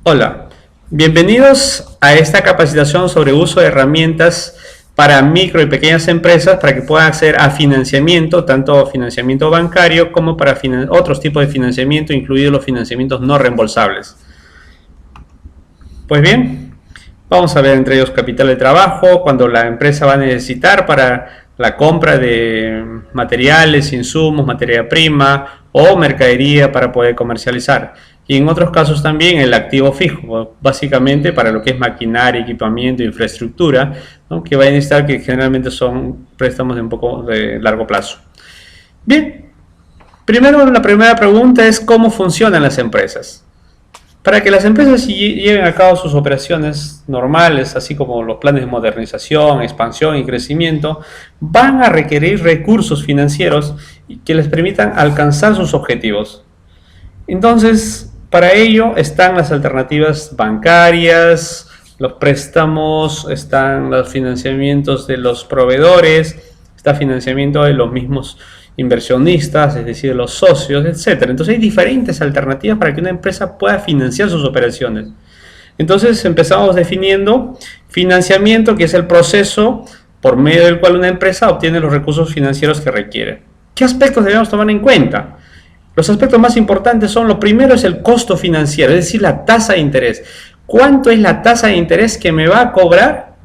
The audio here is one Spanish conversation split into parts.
Hola, bienvenidos a esta capacitación sobre uso de herramientas para micro y pequeñas empresas para que puedan acceder a financiamiento, tanto financiamiento bancario como para otros tipos de financiamiento, incluidos los financiamientos no reembolsables. Pues bien, vamos a ver entre ellos capital de trabajo, cuando la empresa va a necesitar para la compra de materiales, insumos, materia prima o mercadería para poder comercializar. Y en otros casos también el activo fijo, básicamente para lo que es maquinaria, equipamiento, infraestructura, ¿no? Que va a necesitar, que generalmente son préstamos de un poco de largo plazo. Bien, primero la primera pregunta es ¿cómo funcionan las empresas? Para que las empresas lleven a cabo sus operaciones normales, así como los planes de modernización, expansión y crecimiento, van a requerir recursos financieros que les permitan alcanzar sus objetivos. Entonces, para ello están las alternativas bancarias, los préstamos, están los financiamientos de los proveedores, está financiamiento de los mismos inversionistas, es decir, de los socios, etc. Entonces hay diferentes alternativas para que una empresa pueda financiar sus operaciones. Entonces empezamos definiendo financiamiento, que es el proceso por medio del cual una empresa obtiene los recursos financieros que requiere. ¿Qué aspectos debemos tomar en cuenta? Los aspectos más importantes son, lo primero es el costo financiero, es decir, la tasa de interés. ¿Cuánto es la tasa de interés que me va a cobrar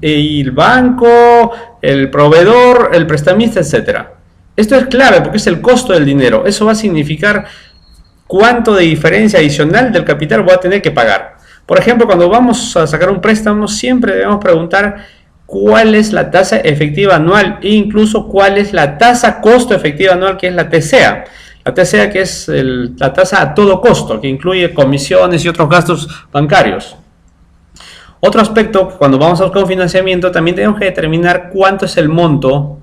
el banco, el proveedor, el prestamista, etcétera? Esto es clave porque es el costo del dinero. Eso va a significar cuánto de diferencia adicional del capital voy a tener que pagar. Por ejemplo, cuando vamos a sacar un préstamo, siempre debemos preguntar cuál es la tasa efectiva anual e incluso cuál es la tasa costo efectiva anual, que es la TCA. La TCA, que es la tasa a todo costo, que incluye comisiones y otros gastos bancarios. Otro aspecto, cuando vamos a buscar un financiamiento, también tenemos que determinar cuánto es el monto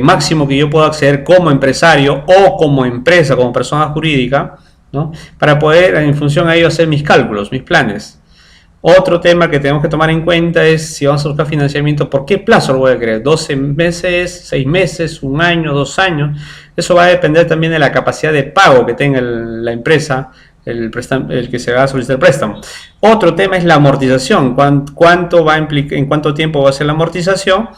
máximo que yo puedo acceder como empresario o como empresa, como persona jurídica, ¿no? Para poder, en función a ello, hacer mis cálculos, mis planes. Otro tema que tenemos que tomar en cuenta es si vamos a buscar financiamiento, ¿por qué plazo lo voy a querer? ¿12 meses, 6 meses, 1 año, 2 años? Eso va a depender también de la capacidad de pago que tenga la empresa, el que se va a solicitar el préstamo. Otro tema es la amortización. ¿Cuánto va a implicar, en cuánto tiempo va a ser la amortización?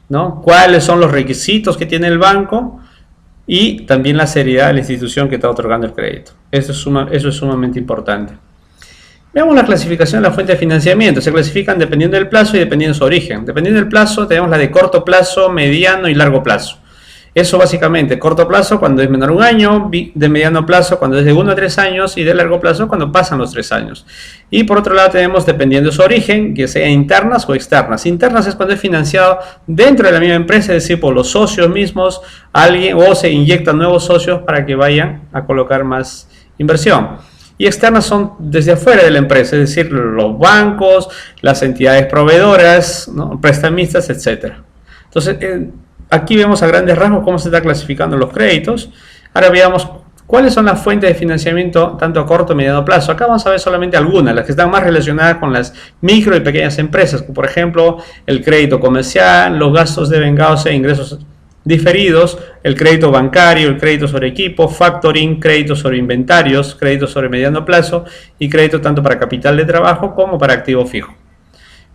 ¿No? ¿Cuáles son los requisitos que tiene el banco? Y también la seriedad de la institución que está otorgando el crédito. Eso es sumamente importante. Veamos la clasificación de la fuente de financiamiento. Se clasifican dependiendo del plazo y dependiendo de su origen. Dependiendo del plazo, tenemos la de corto plazo, mediano y largo plazo. Eso básicamente, corto plazo cuando es menor a 1 año, de mediano plazo cuando es de 1 a 3 años y de largo plazo cuando pasan los 3 años. Y por otro lado tenemos, dependiendo de su origen, que sea internas o externas. Internas es cuando es financiado dentro de la misma empresa, es decir, por los socios mismos, alguien, o se inyectan nuevos socios para que vayan a colocar más inversión. Y externas son desde afuera de la empresa, es decir, los bancos, las entidades proveedoras, ¿no? Prestamistas, etc. Entonces, aquí vemos a grandes rasgos cómo se está clasificando los créditos. Ahora veamos cuáles son las fuentes de financiamiento tanto a corto y mediano plazo. Acá vamos a ver solamente algunas, las que están más relacionadas con las micro y pequeñas empresas, como por ejemplo el crédito comercial, los gastos devengados e ingresos diferidos, el crédito bancario, el crédito sobre equipo, factoring, crédito sobre inventarios, crédito sobre mediano plazo y crédito tanto para capital de trabajo como para activo fijo.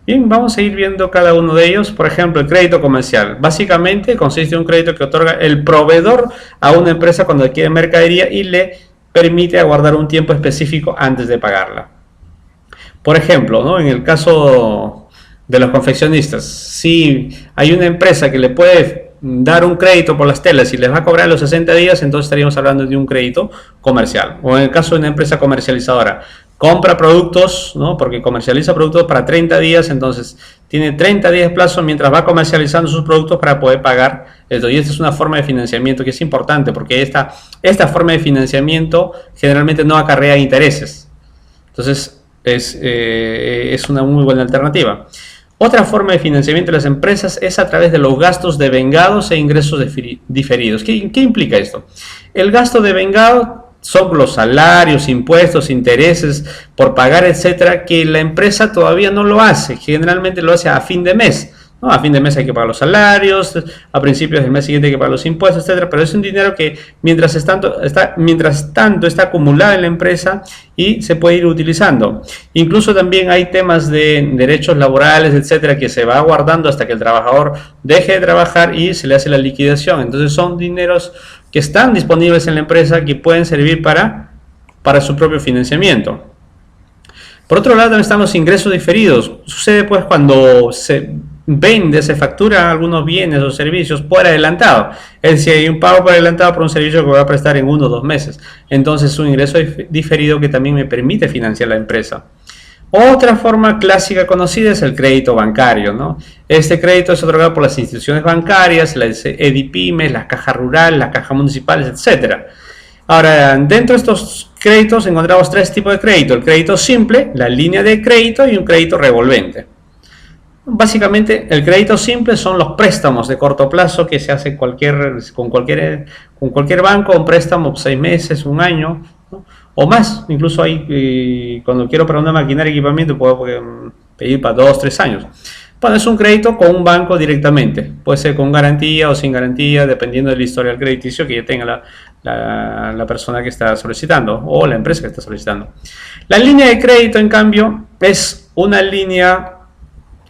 Bien, vamos a ir viendo cada uno de ellos. Por ejemplo, el crédito comercial. Básicamente consiste en un crédito que otorga el proveedor a una empresa cuando adquiere mercadería y le permite aguardar un tiempo específico antes de pagarla. Por ejemplo, ¿no? En el caso de los confeccionistas, si hay una empresa que le puede dar un crédito por las telas y les va a cobrar los 60 días, entonces estaríamos hablando de un crédito comercial. O en el caso de una empresa comercializadora, compra productos, ¿no? Porque comercializa productos para 30 días, entonces tiene 30 días de plazo mientras va comercializando sus productos para poder pagar esto. Y esta es una forma de financiamiento que es importante porque esta forma de financiamiento generalmente no acarrea intereses. Entonces es una muy buena alternativa. Otra forma de financiamiento de las empresas es a través de los gastos devengados e ingresos diferidos. ¿Qué implica esto? El gasto devengado son los salarios, impuestos, intereses por pagar, etcétera, que la empresa todavía no lo hace. Generalmente lo hace a fin de mes. ¿no? A fin de mes hay que pagar los salarios, a principios del mes siguiente hay que pagar los impuestos, etcétera. Pero es un dinero que mientras tanto está acumulado en la empresa y se puede ir utilizando. Incluso también hay temas de derechos laborales, etcétera, que se va guardando hasta que el trabajador deje de trabajar y se le hace la liquidación. Entonces son dineros que están disponibles en la empresa que pueden servir para su propio financiamiento. Por otro lado, también están los ingresos diferidos. Sucede pues cuando se vende, se factura algunos bienes o servicios por adelantado. Es decir, hay un pago por adelantado por un servicio que voy a prestar en 1 o 2 meses. Entonces es un ingreso diferido que también me permite financiar la empresa. Otra forma clásica conocida es el crédito bancario, ¿no? Este crédito es otorgado por las instituciones bancarias, las EDIPYMES, las cajas rurales, las cajas municipales, etcétera. Ahora, dentro de estos créditos encontramos 3 tipos de crédito: el crédito simple, la línea de crédito y un crédito revolvente. Básicamente, el crédito simple son los préstamos de corto plazo que se hace con cualquier banco, un préstamo 6 meses, 1 año, ¿no? O más. Incluso hay, cuando quiero para una maquinaria y equipamiento, puedo pedir para 2 o 3 años. Bueno, es un crédito con un banco directamente. Puede ser con garantía o sin garantía, dependiendo del historial crediticio que ya tenga la persona que está solicitando o la empresa que está solicitando. La línea de crédito, en cambio, es una línea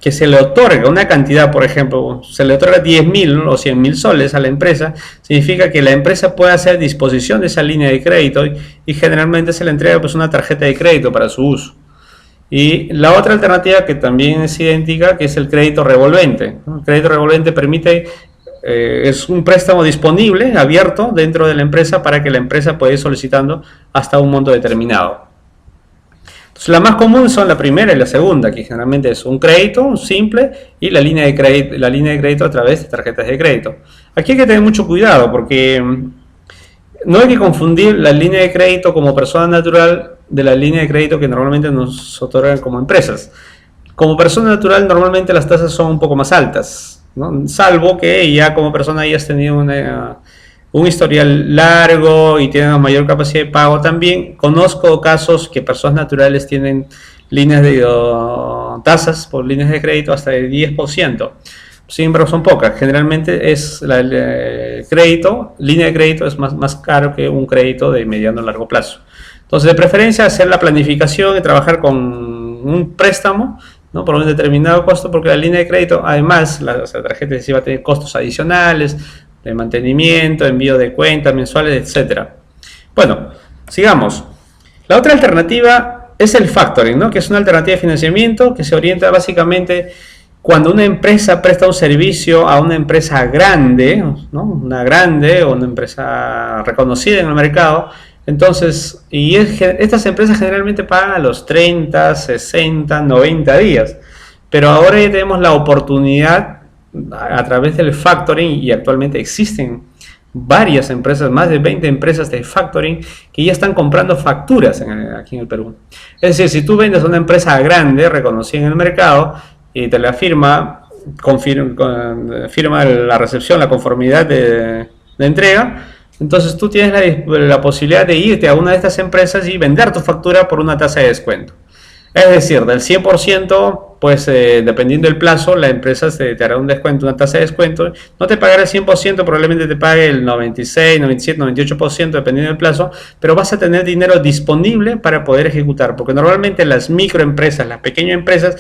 que se le otorga una cantidad. Por ejemplo, se le otorga 10.000 o 100.000 soles a la empresa. Significa que la empresa puede hacer disposición de esa línea de crédito y generalmente se le entrega pues una tarjeta de crédito para su uso. Y la otra alternativa que también es idéntica, que es el crédito revolvente. El crédito revolvente permite, es un préstamo disponible, abierto dentro de la empresa para que la empresa pueda ir solicitando hasta un monto determinado. Entonces, la más común son la primera y la segunda, que generalmente es un crédito simple y la línea de crédito a través de tarjetas de crédito. Aquí hay que tener mucho cuidado porque no hay que confundir la línea de crédito como persona natural de la línea de crédito que normalmente nos otorgan como empresas. Como persona natural normalmente las tasas son un poco más altas, ¿no? Salvo que ya como persona hayas tenido un historial largo y tienes una mayor capacidad de pago. También conozco casos que personas naturales tienen líneas de tasas por líneas de crédito hasta de 10%. Siempre son pocas. Generalmente es línea de crédito es más caro que un crédito de mediano a largo plazo. Entonces, de preferencia, hacer la planificación y trabajar con un préstamo, ¿no? Por un determinado costo, porque la línea de crédito, además, la tarjeta sí va a tener costos adicionales de mantenimiento, envío de cuentas mensuales, etcétera. Bueno, sigamos. La otra alternativa es el factoring, ¿no? Que es una alternativa de financiamiento que se orienta básicamente cuando una empresa presta un servicio a una empresa grande, ¿no? Una grande o una empresa reconocida en el mercado. Entonces, estas empresas generalmente pagan a los 30, 60, 90 días. Pero ahora ya tenemos la oportunidad a través del factoring, y actualmente existen varias empresas, más de 20 empresas de factoring que ya están comprando facturas aquí en el Perú. Es decir, si tú vendes a una empresa grande, reconocida en el mercado, y te la firma la recepción, la conformidad de entrega, entonces tú tienes la posibilidad de irte a una de estas empresas y vender tu factura por una tasa de descuento. Es decir, del 100%, pues dependiendo del plazo, la empresa te hará un descuento, una tasa de descuento. No te pagará el 100%, probablemente te pague el 96, 97, 98%, dependiendo del plazo, pero vas a tener dinero disponible para poder ejecutar, porque normalmente las microempresas, las pequeñas empresas,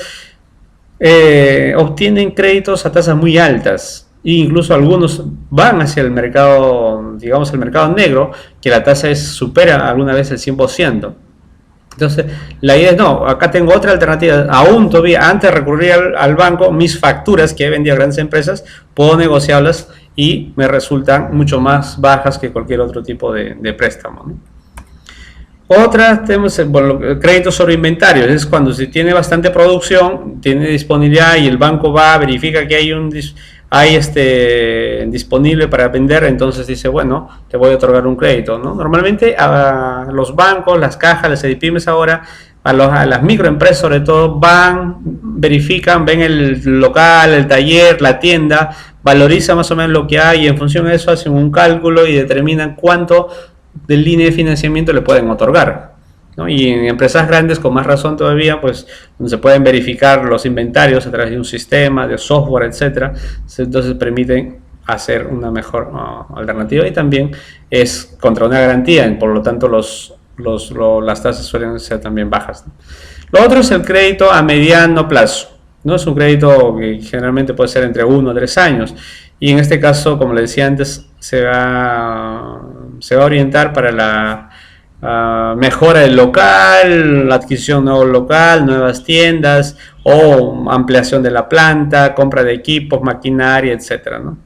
obtienen créditos a tasas muy altas. E incluso algunos van hacia el mercado, digamos el mercado negro, que la tasa supera alguna vez el 100%. Entonces, la idea es, no, acá tengo otra alternativa. Aún todavía, antes de recurrir al banco, mis facturas que he vendido a grandes empresas, puedo negociarlas y me resultan mucho más bajas que cualquier otro tipo de préstamo, ¿no? Otra, tenemos créditos sobre inventarios. Es cuando se tiene bastante producción, tiene disponibilidad y el banco verifica que hay disponible para vender, entonces dice, bueno, te voy a otorgar un crédito, ¿no? Normalmente a los bancos, las cajas, las EDIPYMES ahora, a las microempresas sobre todo, verifican, ven el local, el taller, la tienda, valorizan más o menos lo que hay y en función de eso hacen un cálculo y determinan cuánto de línea de financiamiento le pueden otorgar. ¿no? Y en empresas grandes, con más razón todavía, pues donde se pueden verificar los inventarios a través de un sistema, de software, etcétera, entonces permiten hacer una mejor alternativa, y también es contra una garantía, por lo tanto las tasas suelen ser también bajas, ¿no? Lo otro es el crédito a mediano plazo, ¿no? Es un crédito que generalmente puede ser entre 1 a 3 años, y en este caso, como le decía antes, se va a orientar para la mejora del local, la adquisición de un nuevo local, nuevas tiendas o ampliación de la planta, compra de equipos, maquinaria, etcétera, ¿no?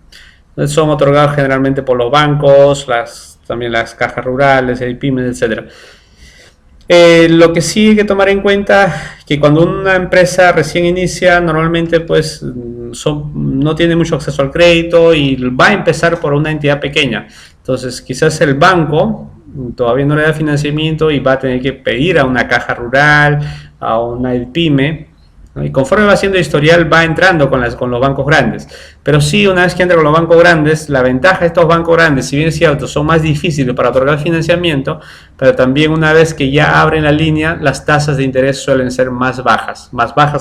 Entonces son otorgados generalmente por los bancos, también las cajas rurales, pymes, etcétera. Lo que sí hay que tomar en cuenta que cuando una empresa recién inicia, normalmente pues no tiene mucho acceso al crédito y va a empezar por una entidad pequeña. Entonces quizás el banco todavía no le da financiamiento y va a tener que pedir a una caja rural, a una pyme, ¿no? Y conforme va haciendo historial va entrando con los bancos grandes. Pero sí, una vez que entra con los bancos grandes, la ventaja de estos bancos grandes, si bien es cierto, son más difíciles para otorgar financiamiento, pero también una vez que ya abren la línea, las tasas de interés suelen ser más bajas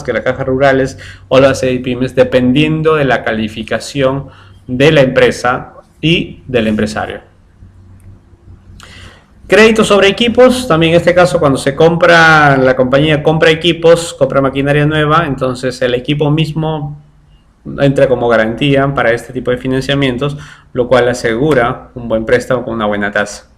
que las cajas rurales o las pymes, dependiendo de la calificación de la empresa y del empresario. Créditos sobre equipos, también en este caso cuando la compañía compra equipos, compra maquinaria nueva, entonces el equipo mismo entra como garantía para este tipo de financiamientos, lo cual asegura un buen préstamo con una buena tasa.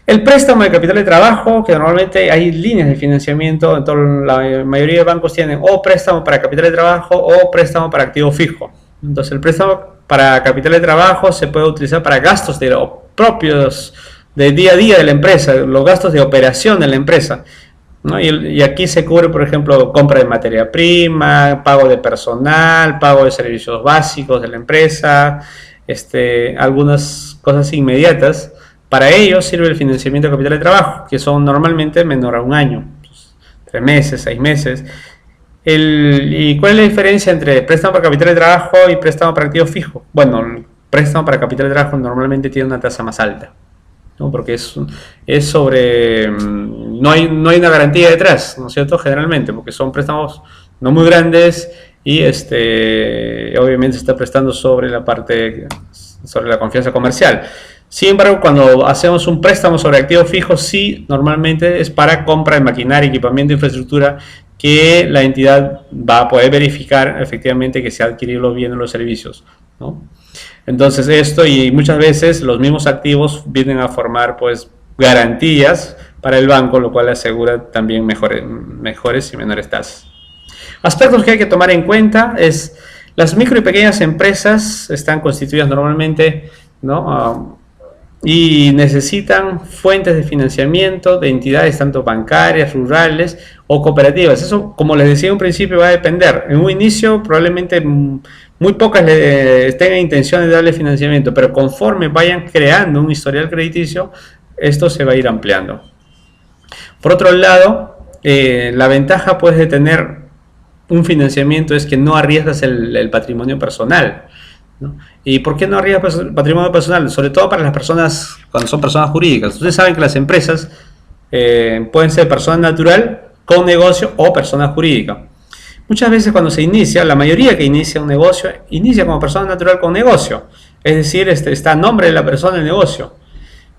El préstamo de capital de trabajo, que normalmente hay líneas de financiamiento, entonces la mayoría de bancos tienen o préstamo para capital de trabajo o préstamo para activo fijo. Entonces el préstamo para capital de trabajo se puede utilizar para gastos propios de día a día de la empresa, los gastos de operación de la empresa, ¿no? Y aquí se cubre, por ejemplo, compra de materia prima, pago de personal, pago de servicios básicos de la empresa, algunas cosas inmediatas. Para ello sirve el financiamiento de capital de trabajo, que son normalmente menor a un año, 3 meses, 6 meses. ¿Y cuál es la diferencia entre préstamo para capital de trabajo y préstamo para activo fijo? Bueno, el préstamo para capital de trabajo normalmente tiene una tasa más alta, ¿no? Porque es sobre... No hay una garantía detrás, ¿no es cierto? Generalmente, porque son préstamos no muy grandes y obviamente se está prestando sobre la confianza comercial. Sin embargo, cuando hacemos un préstamo sobre activos fijos, sí, normalmente es para compra de maquinaria, equipamiento, infraestructura, que la entidad va a poder verificar efectivamente que se han adquirido los bienes o los servicios, ¿no? Entonces esto, y muchas veces los mismos activos vienen a formar pues garantías para el banco, lo cual asegura también mejores y menores tasas. Aspectos que hay que tomar en cuenta es las micro y pequeñas empresas están constituidas normalmente, ¿no? Y necesitan fuentes de financiamiento de entidades tanto bancarias, rurales o cooperativas. Eso, como les decía en un principio, va a depender. En un inicio probablemente muy pocas tengan intención de darle financiamiento, pero conforme vayan creando un historial crediticio, esto se va a ir ampliando. Por otro lado, la ventaja pues de tener un financiamiento es que no arriesgas el patrimonio personal, ¿no? ¿Y por qué no arriesgas el patrimonio personal? Sobre todo para las personas, cuando son personas jurídicas. Ustedes saben que las empresas pueden ser persona natural con negocio o persona jurídica. Muchas veces cuando se inicia, la mayoría que inicia un negocio, inicia como persona natural con negocio. Es decir, está a nombre de la persona el negocio.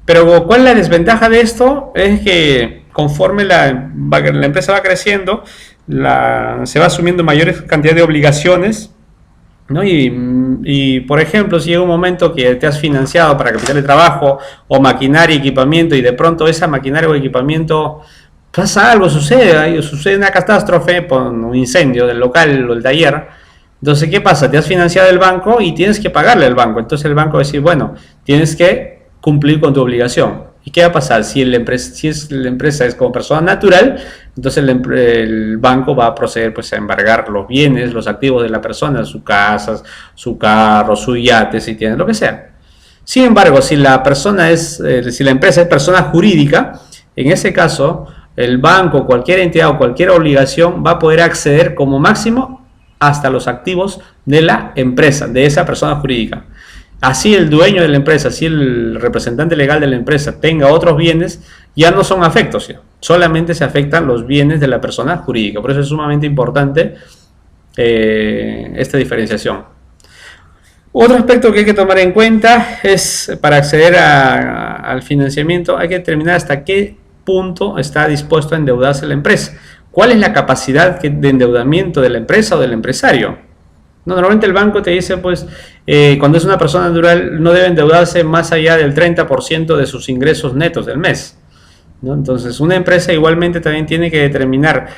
Pero ¿cuál es la desventaja de esto? Es que conforme la empresa va creciendo, se va asumiendo mayor cantidad de obligaciones, ¿no? Y por ejemplo, si llega un momento que te has financiado para capital de trabajo o maquinaria y equipamiento y de pronto esa maquinaria o equipamiento pasa algo, sucede una catástrofe, por un incendio del local o del taller, entonces ¿qué pasa? Te has financiado el banco y tienes que pagarle al banco, entonces el banco va a decir, bueno, tienes que cumplir con tu obligación. ¿Y qué va a pasar? Si la empresa es como persona natural, entonces el banco va a proceder pues a embargar los bienes, los activos de la persona, sus casas, su carro, su yate, si tiene lo que sea. Sin embargo, si la empresa es persona jurídica, en ese caso el banco, cualquier entidad o cualquier obligación va a poder acceder como máximo hasta los activos de la empresa, de esa persona jurídica. Así el dueño de la empresa, así el representante legal de la empresa tenga otros bienes, ya no son afectos, ¿sí? Solamente se afectan los bienes de la persona jurídica. Por eso es sumamente importante esta diferenciación. Otro aspecto que hay que tomar en cuenta es, para acceder al financiamiento, hay que determinar hasta qué punto está dispuesto a endeudarse la empresa. ¿Cuál es la capacidad de endeudamiento de la empresa o del empresario? No, normalmente el banco te dice, pues, cuando es una persona natural, no debe endeudarse más allá del 30% de sus ingresos netos del mes, ¿no? Entonces, una empresa igualmente también tiene que determinar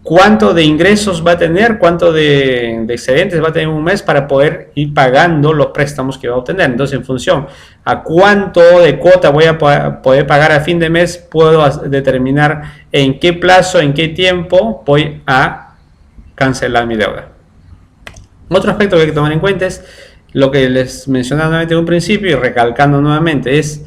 cuánto de ingresos va a tener, cuánto de excedentes va a tener un mes para poder ir pagando los préstamos que va a obtener. Entonces, en función a cuánto de cuota voy a poder pagar a fin de mes, puedo determinar en qué plazo, en qué tiempo voy a cancelar mi deuda. Otro aspecto que hay que tomar en cuenta es lo que les mencionaba nuevamente en un principio y recalcando nuevamente, es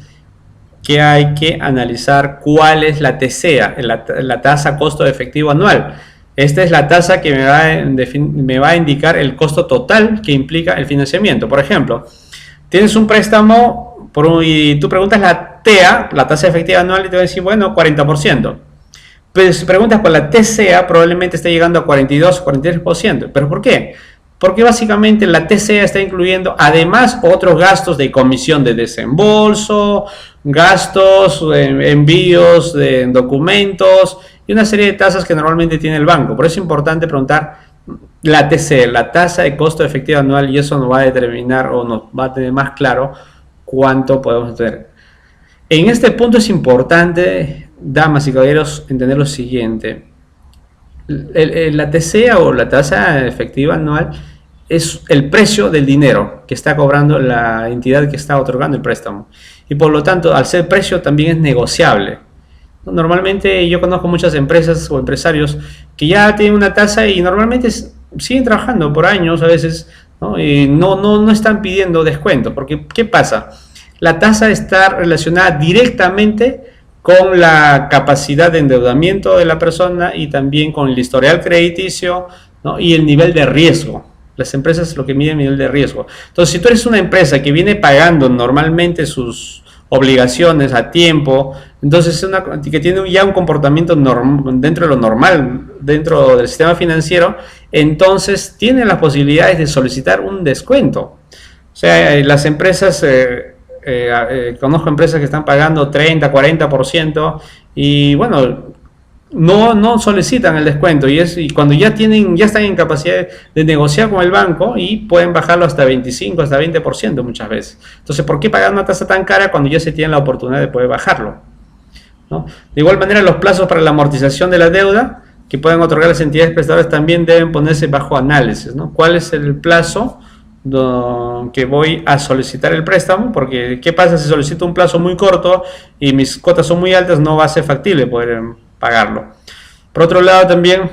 que hay que analizar cuál es la TCEA, la tasa costo efectivo anual. Esta es la tasa que me va a indicar el costo total que implica el financiamiento. Por ejemplo, tienes un préstamo y tú preguntas la TEA, la tasa efectiva anual, y te va a decir, bueno, 40%. Pero si preguntas por la TCEA, probablemente esté llegando a 42 o 43%. ¿Pero por qué? Porque básicamente la TCEA está incluyendo además otros gastos de comisión de desembolso, gastos, envíos de documentos y una serie de tasas que normalmente tiene el banco. Por eso es importante preguntar la TCEA, la tasa de costo efectivo anual, y eso nos va a determinar o nos va a tener más claro cuánto podemos tener. En este punto es importante, damas y caballeros, entender lo siguiente. La TCEA o la tasa efectiva anual es el precio del dinero que está cobrando la entidad que está otorgando el préstamo, y por lo tanto, al ser precio, también es negociable. Normalmente yo conozco muchas empresas o empresarios que ya tienen una tasa y normalmente siguen trabajando por años a veces, ¿no? Y no están pidiendo descuento, porque ¿qué pasa? La tasa está relacionada directamente con la capacidad de endeudamiento de la persona y también con el historial crediticio, ¿no? Y el nivel de riesgo. Las empresas lo que miden es el nivel de riesgo. Entonces, si tú eres una empresa que viene pagando normalmente sus obligaciones a tiempo, entonces que tiene ya un comportamiento dentro de lo normal, dentro del sistema financiero, entonces tiene las posibilidades de solicitar un descuento. O sea, las empresas... conozco empresas que están pagando 30, 40% y bueno, no solicitan el descuento, y cuando ya están en capacidad de negociar con el banco y pueden bajarlo hasta 25, hasta 20% muchas veces. Entonces, ¿por qué pagar una tasa tan cara cuando ya se tiene la oportunidad de poder bajarlo, ¿no? De igual manera, los plazos para la amortización de la deuda que pueden otorgar las entidades prestadoras también deben ponerse bajo análisis, ¿no? ¿Cuál es el plazo que voy a solicitar el préstamo? Porque ¿qué pasa si solicito un plazo muy corto y mis cuotas son muy altas? No va a ser factible poder pagarlo. Por otro lado, también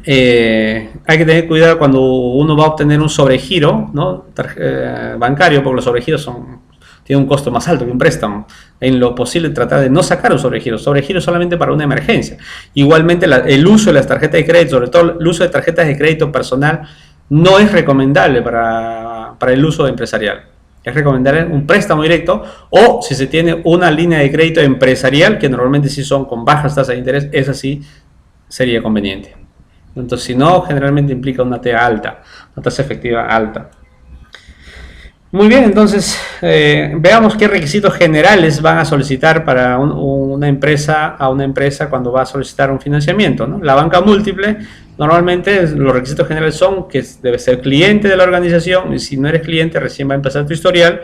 hay que tener cuidado cuando uno va a obtener un sobregiro, ¿no? Bancario, porque los sobregiros tienen un costo más alto que un préstamo. En lo posible, tratar de no sacar un sobregiro solamente para una emergencia. Igualmente, el uso de las tarjetas de crédito, sobre todo el uso de tarjetas de crédito personal, no es recomendable para el uso empresarial. Es recomendable un préstamo directo, o si se tiene una línea de crédito empresarial, que normalmente sí son con bajas tasas de interés, esa sí sería conveniente. Entonces, si no, generalmente implica una TEA alta, una tasa efectiva alta. Muy bien, entonces veamos qué requisitos generales van a solicitar para una empresa cuando va a solicitar un financiamiento, ¿no? La banca múltiple, normalmente los requisitos generales son que debes ser cliente de la organización, y si no eres cliente recién va a empezar tu historial,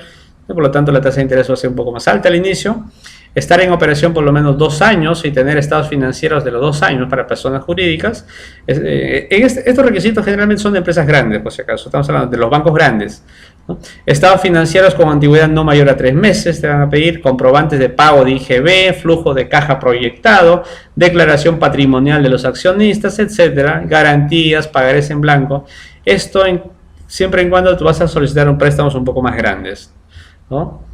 y por lo tanto la tasa de interés va a ser un poco más alta al inicio. Estar en operación por lo menos 2 años y tener estados financieros de los 2 años para personas jurídicas. Estos requisitos generalmente son de empresas grandes, por si acaso, estamos hablando de los bancos grandes, ¿no? Estados financieros con antigüedad no mayor a 3 meses, te van a pedir comprobantes de pago de IGB, flujo de caja proyectado, declaración patrimonial de los accionistas, etcétera, garantías, pagarés en blanco. Esto siempre y cuando tú vas a solicitar un préstamos un poco más grandes, ¿no?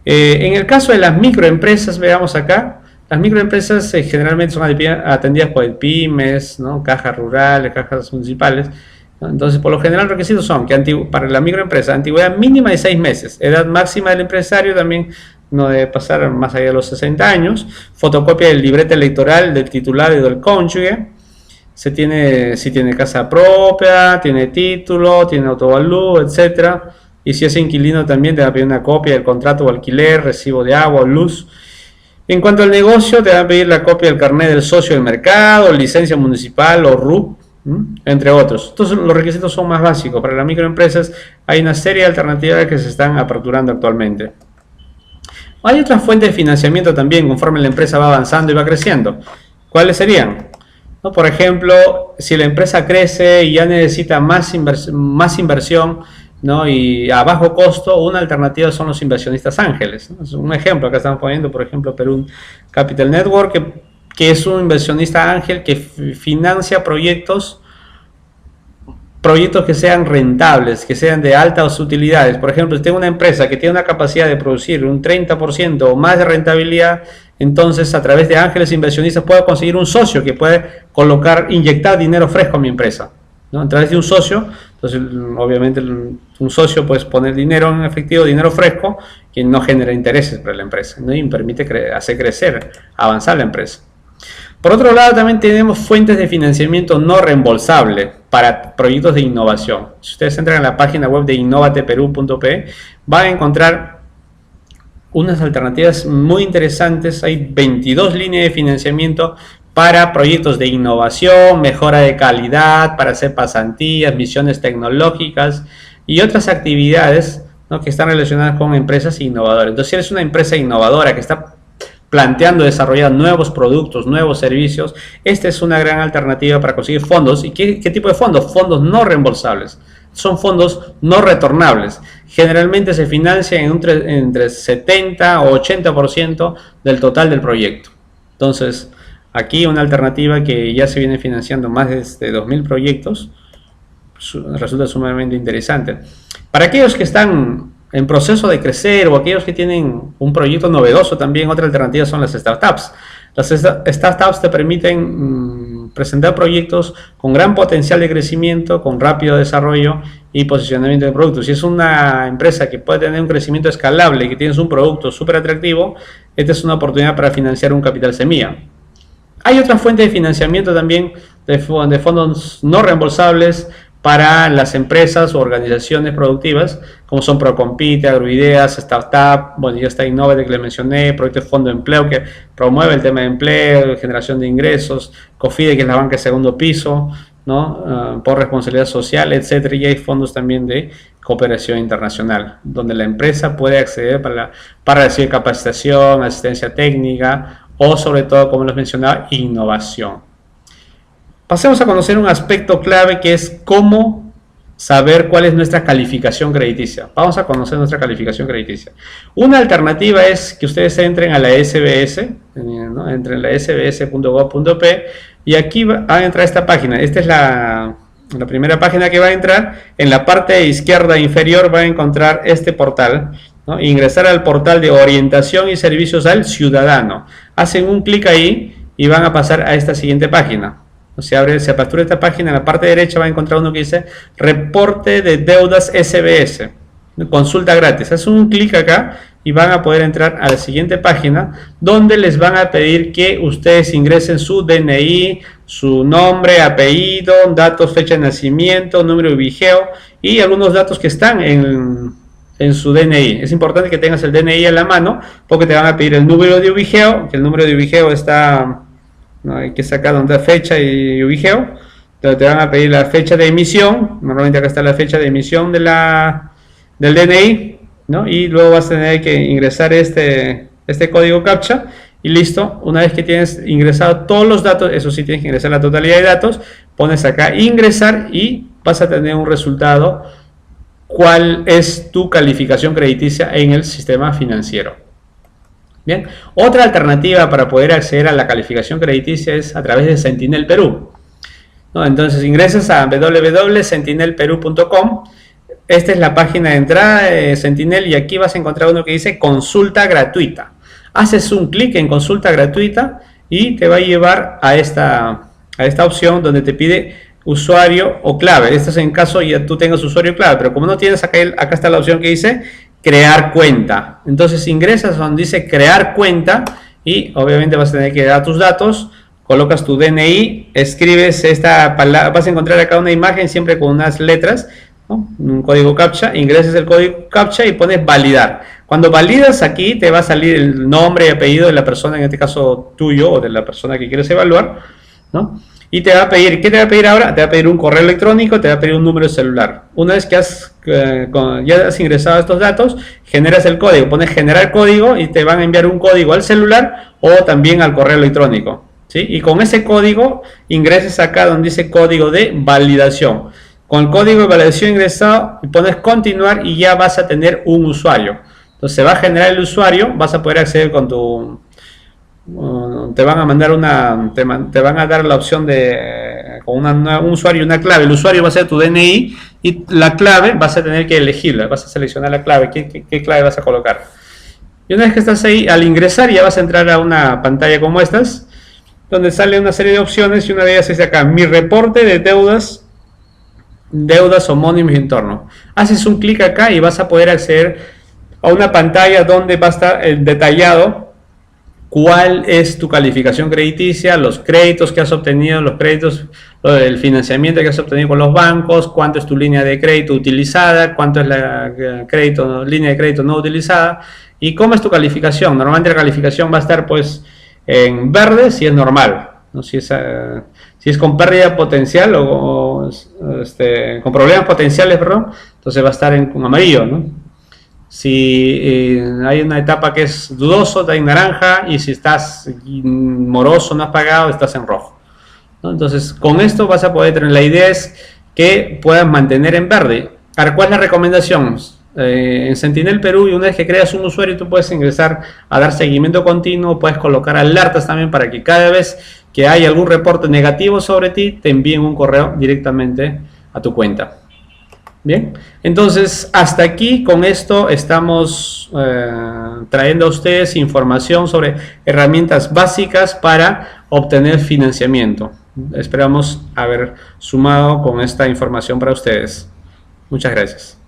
En el caso de las microempresas, veamos acá, las microempresas generalmente son atendidas por el pymes, ¿no? Cajas rurales, cajas municipales, ¿no? Entonces, por lo general, requisitos son que para la microempresa, antigüedad mínima de 6 meses, edad máxima del empresario también no debe pasar más allá de los 60 años, fotocopia del libreta electoral del titular y del cónyuge, si tiene casa propia, tiene título, tiene autovalú, etcétera, y si es inquilino también te va a pedir una copia del contrato o alquiler, recibo de agua o luz. En cuanto al negocio, te va a pedir la copia del carnet del socio del mercado, licencia municipal o RUP, entre otros. Entonces los requisitos son más básicos. Para las microempresas hay una serie de alternativas que se están aperturando actualmente. Hay otras fuentes de financiamiento también conforme la empresa va avanzando y va creciendo. ¿Cuáles serían? ¿No? Por ejemplo, si la empresa crece y ya necesita más inversión, ¿no? Y a bajo costo, una alternativa son los inversionistas ángeles, ¿no? Es un ejemplo, acá estamos poniendo, por ejemplo, Perú Capital Network, que es un inversionista ángel que financia proyectos que sean rentables, que sean de altas utilidades. Por ejemplo, si tengo una empresa que tiene una capacidad de producir un 30% o más de rentabilidad, entonces a través de ángeles inversionistas puedo conseguir un socio que puede inyectar dinero fresco a mi empresa, ¿no? A través de un socio. Entonces, obviamente, un socio puede poner dinero en efectivo, dinero fresco, que no genera intereses para la empresa, ¿no? Y permite hacer crecer, avanzar la empresa. Por otro lado, también tenemos fuentes de financiamiento no reembolsable para proyectos de innovación. Si ustedes entran a la página web de innovateperú.pe, van a encontrar unas alternativas muy interesantes. Hay 22 líneas de financiamiento para proyectos de innovación, mejora de calidad, para hacer pasantías, misiones tecnológicas y otras actividades, ¿no? Que están relacionadas con empresas innovadoras. Entonces, si eres una empresa innovadora que está planteando desarrollar nuevos productos, nuevos servicios, esta es una gran alternativa para conseguir fondos. ¿Y qué tipo de fondos? Fondos no reembolsables. Son fondos no retornables. Generalmente se financian entre 70 o 80% del total del proyecto. Entonces, aquí una alternativa que ya se viene financiando más de 2.000 proyectos, resulta sumamente interesante. Para aquellos que están en proceso de crecer o aquellos que tienen un proyecto novedoso, también otra alternativa son las startups. Las startups te permiten presentar proyectos con gran potencial de crecimiento, con rápido desarrollo y posicionamiento de productos. Si es una empresa que puede tener un crecimiento escalable y que tienes un producto súper atractivo, esta es una oportunidad para financiar un capital semilla. Hay otra fuente de financiamiento también de fondos no reembolsables para las empresas o organizaciones productivas, como son Procompite, Agroideas, Startup, bueno, ya está Innovate que le mencioné, Proyecto de Fondo de Empleo que promueve el tema de empleo, generación de ingresos, COFIDE que es la banca de segundo piso, ¿no? Por responsabilidad social, etcétera, y hay fondos también de cooperación internacional, donde la empresa puede acceder para recibir capacitación, asistencia técnica o sobre todo, como les mencionaba, innovación. Pasemos a conocer un aspecto clave que es cómo saber cuál es nuestra calificación crediticia. Vamos a conocer nuestra calificación crediticia. Una alternativa es que ustedes entren a la SBS, ¿no? Entren a la sbs.gov.p y aquí va a entrar esta página. Esta es la primera página que va a entrar. En la parte izquierda inferior va a encontrar este portal, ¿no? Ingresar al portal de orientación y servicios al ciudadano. Hacen un clic ahí y van a pasar a esta siguiente página. Se apertura esta página, en la parte derecha va a encontrar uno que dice reporte de deudas SBS, consulta gratis. Hacen un clic acá y van a poder entrar a la siguiente página donde les van a pedir que ustedes ingresen su DNI, su nombre, apellido, datos, fecha de nacimiento, número de vigeo y algunos datos que están en su DNI. Es importante que tengas el DNI a la mano porque te van a pedir el número de vigeo, que el número de vigeo está... ¿no? Hay que sacar donde fecha y vigeo. Entonces te van a pedir la fecha de emisión. Normalmente acá está la fecha de emisión del DNI, ¿no? Y luego vas a tener que ingresar este código CAPTCHA y listo. Una vez que tienes ingresado todos los datos, eso sí, tienes que ingresar la totalidad de datos, pones acá ingresar y vas a tener un resultado. ¿Cuál es tu calificación crediticia en el sistema financiero? Bien, otra alternativa para poder acceder a la calificación crediticia es a través de Sentinel Perú, ¿no? Entonces ingresas a www.sentinelperú.com. Esta es la página de entrada de Sentinel y aquí vas a encontrar uno que dice consulta gratuita. Haces un clic en consulta gratuita y te va a llevar a esta opción donde te pide usuario o clave. Esto es en caso ya tú tengas usuario y clave, pero como no tienes acá está la opción que dice crear cuenta. Entonces ingresas donde dice crear cuenta y obviamente vas a tener que dar tus datos, colocas tu DNI, escribes esta palabra, vas a encontrar acá una imagen siempre con unas letras, ¿no? Un código CAPTCHA, ingresas el código CAPTCHA y pones validar. Cuando validas aquí te va a salir el nombre y apellido de la persona, en este caso tuyo o de la persona que quieres evaluar, ¿no? Y te va a pedir, ¿qué te va a pedir ahora? Te va a pedir un correo electrónico, te va a pedir un número de celular. Una vez que ya has ingresado estos datos, generas el código, pones generar código y te van a enviar un código al celular o también al correo electrónico, ¿sí? Y con ese código ingresas acá donde dice código de validación. Con el código de validación ingresado, pones continuar y ya vas a tener un usuario. Entonces se va a generar el usuario, vas a poder acceder con tu... te van a mandar te van a dar la opción de con un usuario y una clave. El usuario va a ser tu DNI y la clave vas a tener que elegirla, vas a seleccionar la clave, qué clave vas a colocar. Y una vez que estás ahí, al ingresar ya vas a entrar a una pantalla como estas, donde sale una serie de opciones y una de ellas es acá, mi reporte de deudas homónimos y entorno. Haces un clic acá y vas a poder acceder a una pantalla donde va a estar detallado cuál es tu calificación crediticia, los créditos que has obtenido, los créditos, el financiamiento que has obtenido con los bancos, cuánto es tu línea de crédito utilizada, cuánto es la línea de crédito no utilizada y cómo es tu calificación. Normalmente la calificación va a estar pues en verde si es normal, ¿no? Si es con pérdida potencial o con problemas potenciales, perdón, entonces va a estar en amarillo, ¿no? Si hay una etapa que es dudoso, está en naranja, y si estás moroso, no has pagado, estás en rojo, ¿no? Entonces, con esto vas a poder tener, la idea es que puedas mantener en verde. Ahora, ¿cuál es la recomendación? En Sentinel Perú, y una vez que creas un usuario, tú puedes ingresar a dar seguimiento continuo, puedes colocar alertas también para que cada vez que hay algún reporte negativo sobre ti, te envíen un correo directamente a tu cuenta. Bien, entonces hasta aquí con esto estamos trayendo a ustedes información sobre herramientas básicas para obtener financiamiento. Esperamos haber sumado con esta información para ustedes. Muchas gracias.